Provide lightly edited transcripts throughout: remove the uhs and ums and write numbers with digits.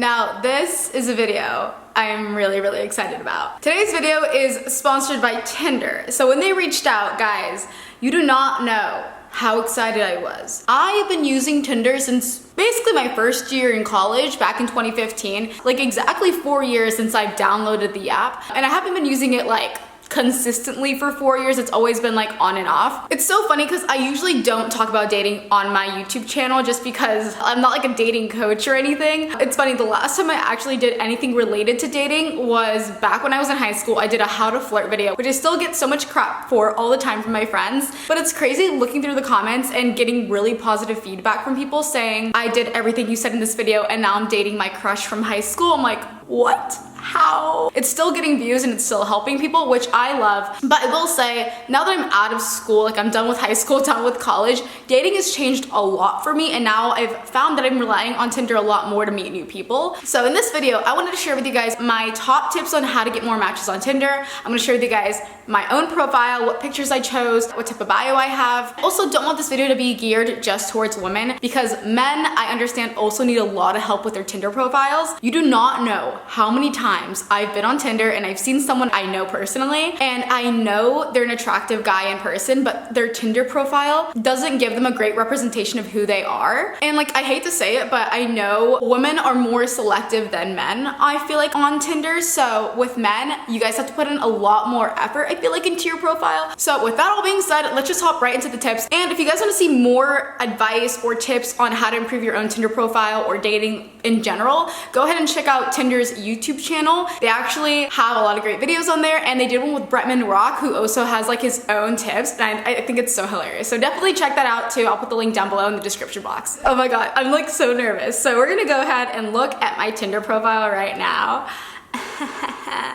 Now, this is a video I'm really excited about. Today's video is sponsored by Tinder. So when they reached out, guys, you do not know how excited I was. I have been using Tinder since basically my first year in college back in 2015, like exactly 4 years since I've downloaded the app, and I haven't been using it like consistently for 4 years. It's always been like on and off. It's so funny because I usually don't talk about dating on my YouTube channel just because I'm not like a dating coach or anything. It's funny, the last time I actually did anything related to dating was back when I was in high school. I did a how to flirt video, which I still get so much crap for all the time from my friends, but it's crazy looking through the comments and getting really positive feedback from people saying I did everything you said in this video and now I'm dating my crush from high school. I'm like, what? How? It's still getting views and it's still helping people, which I love. But I will say, now that I'm out of school, like I'm done with high school, done with college, dating has changed a lot for me, and now I've found that I'm relying on Tinder a lot more to meet new people. So in this video, I wanted to share with you guys my top tips on how to get more matches on Tinder. I'm gonna share with you guys my own profile, what pictures I chose, what type of bio I have. Also, don't want this video to be geared just towards women, because men, I understand, also need a lot of help with their Tinder profiles. You do not know how many times I've been on Tinder and I've seen someone I know personally, and I know they're an attractive guy in person, but their Tinder profile doesn't give them a great representation of who they are. And like, I hate to say it, but I know women are more selective than men, I feel like, on Tinder. So with men, you guys have to put in a lot more effort, I feel like, into your profile. So with that all being said, let's just hop right into the tips. And if you guys want to see more advice or tips on how to improve your own Tinder profile or dating in general, go ahead and check out Tinder's YouTube channel. They actually have a lot of great videos on there, and they did one with Bretman Rock, who also has like his own tips, and I think it's so hilarious. So definitely check that out too. I'll put the link down below in the description box. Oh my god, I'm like so nervous. So we're gonna go ahead and look at my Tinder profile right now.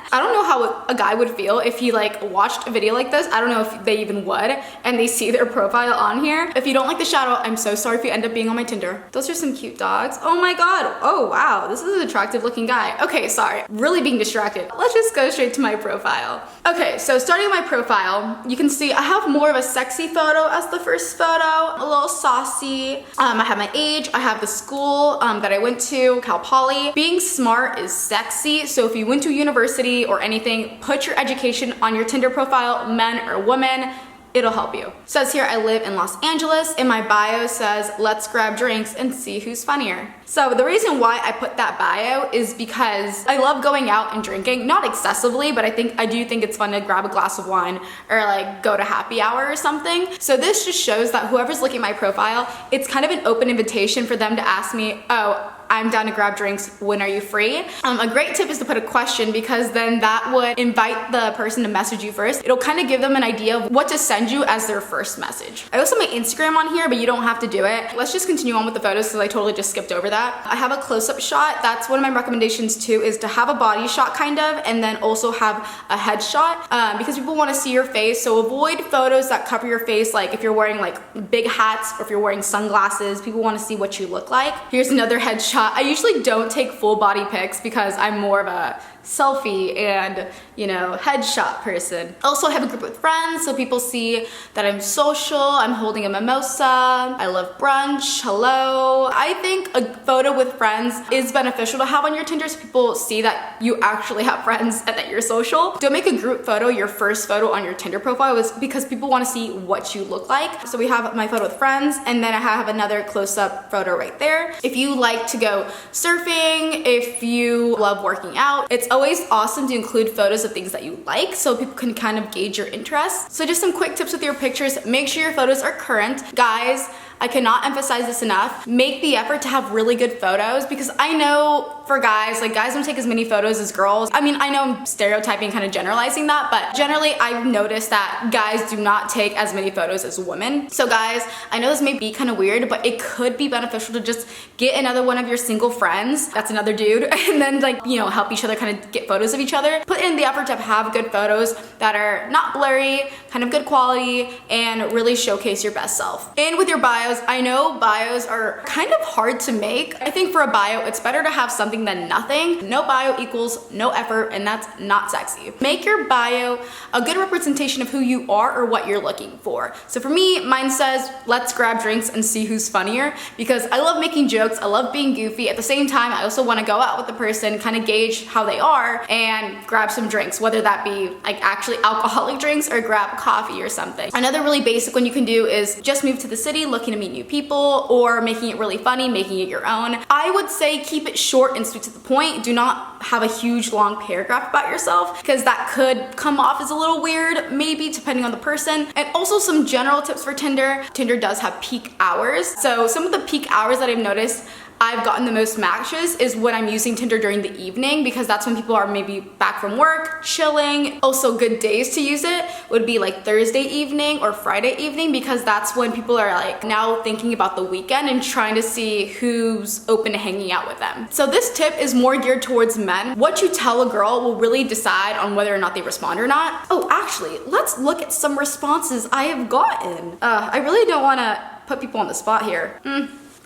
I don't know how a guy would feel if he like watched a video like this. I don't know if they even would, and they see their profile on here. If you don't like the shout out, I'm so sorry if you end up being on my Tinder. Those are some cute dogs. Oh my god. Oh wow, this is an attractive looking guy. Okay, sorry, really being distracted. Let's just go straight to my profile. Okay, so starting with my profile, you can see I have more of a sexy photo as the first photo, a little saucy. I have my age, I have the school that I went to, Cal Poly. Being smart is sexy, so if you went to university or anything, put your education on your Tinder profile, men or women. It'll help you. Says here I live in Los Angeles, and my bio says let's grab drinks and see who's funnier. So the reason why I put that bio is because I love going out and drinking, not excessively, but I do think it's fun to grab a glass of wine or like go to happy hour or something. So this just shows that whoever's looking at my profile, it's kind of an open invitation for them to ask me, oh, I'm down to grab drinks, when are you free? A great tip is to put a question, because then that would invite the person to message you first. It'll kind of give them an idea of what to send you as their first message. I also have my Instagram on here, but you don't have to do it. Let's just continue on with the photos because I totally just skipped over that. I have a close-up shot. That's one of my recommendations too, is to have a body shot kind of, and then also have a head shot because people want to see your face. So avoid photos that cover your face, like if you're wearing like big hats or if you're wearing sunglasses, people want to see what you look like. Here's another head shot. I usually don't take full body pics because I'm more of a selfie and, you know, headshot person. Also, I have a group with friends, so people see that I'm social, I'm holding a mimosa, I love brunch, hello. I think a photo with friends is beneficial to have on your Tinder, so people see that you actually have friends and that you're social. Don't make a group photo your first photo on your Tinder profile, because people want to see what you look like. So we have my photo with friends, and then I have another close-up photo right there. If you like to go surfing, if you love working out, it's always awesome to include photos of things that you like so people can kind of gauge your interests. So just some quick tips with your pictures. Make sure your photos are current. Guys, I cannot emphasize this enough. Make the effort to have really good photos, because I know for guys, like guys don't take as many photos as girls. I mean, I know I'm stereotyping, kind of generalizing that, but generally I've noticed that guys do not take as many photos as women. So guys, I know this may be kind of weird, but it could be beneficial to just get another one of your single friends, that's another dude, and then like, you know, help each other kind of get photos of each other. Put in the effort to have good photos that are not blurry, kind of good quality, and really showcase your best self. And with your bio, bios. I know bios are kind of hard to make. I think for a bio, it's better to have something than nothing. No bio equals no effort, and that's not sexy. Make your bio a good representation of who you are or what you're looking for. So for me, mine says, let's grab drinks and see who's funnier, because I love making jokes, I love being goofy. At the same time, I also want to go out with the person, kind of gauge how they are, and grab some drinks, whether that be like actually alcoholic drinks or grab coffee or something. Another really basic one you can do is just move to the city, looking to meet new people, or making it really funny, making it your own. I would say keep it short and sweet to the point. Do not have a huge long paragraph about yourself, because that could come off as a little weird, maybe depending on the person. And also some general tips for Tinder. Tinder does have peak hours. So some of the peak hours that I've noticed I've gotten the most matches is when I'm using Tinder during the evening, because that's when people are maybe back from work, chilling. Also, good days to use it would be like Thursday evening or Friday evening, because that's when people are like now thinking about the weekend and trying to see who's open to hanging out with them. So this tip is more geared towards men. What you tell a girl will really decide on whether or not they respond or not. Oh, actually, let's look at some responses I have gotten. I really don't want to put people on the spot here.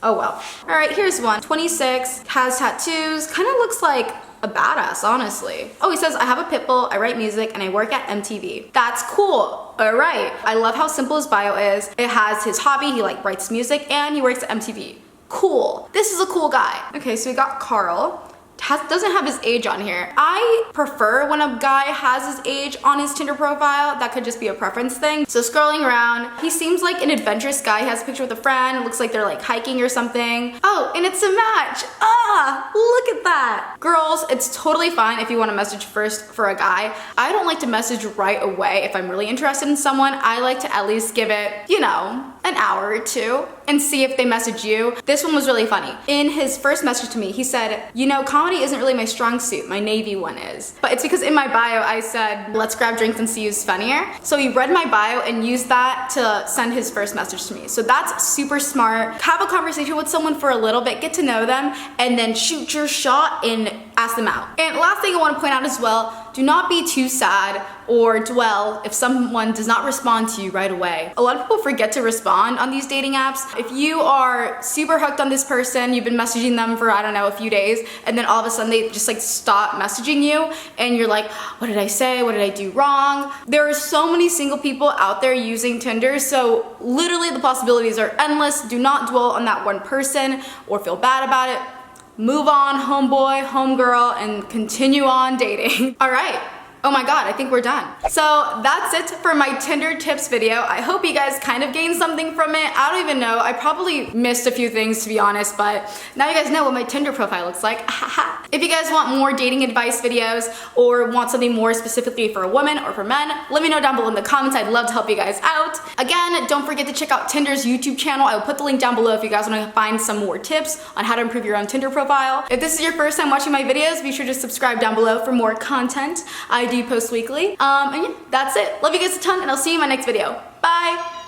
Oh well. All right, here's one. 26, has tattoos, kind of looks like a badass, honestly. Oh, he says, I have a pit bull, I write music, and I work at MTV. That's cool. All right. I love how simple his bio is. It has his hobby, he like writes music, and he works at MTV. Cool. This is a cool guy. Okay, so we got Carl. Doesn't have his age on here. I prefer when a guy has his age on his Tinder profile. That could just be a preference thing. So scrolling around, he seems like an adventurous guy. He has a picture with a friend. Looks like they're like hiking or something. Oh, and it's a match. Ah, look at that. Girls, it's totally fine if you want to message first for a guy. I don't like to message right away if I'm really interested in someone. I like to at least give it, you know, an hour or two and see if they message you. This one was really funny. In his first message to me, he said, you know, comedy isn't really my strong suit. My Navy one is. But it's because in my bio, I said, let's grab drinks and see who's funnier. So he read my bio and used that to send his first message to me. So that's super smart. Have a conversation with someone for a little bit, get to know them, and then shoot your shot and ask them out. And last thing I want to point out as well, do not be too sad or dwell if someone does not respond to you right away. A lot of people forget to respond on these dating apps. If you are super hooked on this person, you've been messaging them for, I don't know, a few days, and then all of a sudden they just like stop messaging you, and you're like, what did I say? What did I do wrong? There are so many single people out there using Tinder, so literally the possibilities are endless. Do not dwell on that one person or feel bad about it. Move on, homeboy, homegirl, and continue on dating. All right. Oh my god, I think we're done. So that's it for my Tinder tips video. I hope you guys kind of gained something from it. I don't even know. I probably missed a few things, to be honest, but now you guys know what my Tinder profile looks like. If you guys want more dating advice videos or want something more specifically for a woman or for men, let me know down below in the comments. I'd love to help you guys out. Again, don't forget to check out Tinder's YouTube channel. I will put the link down below if you guys want to find some more tips on how to improve your own Tinder profile. If this is your first time watching my videos, be sure to subscribe down below for more content. I do post weekly. And yeah, that's it. Love you guys a ton, and I'll see you in my next video. Bye!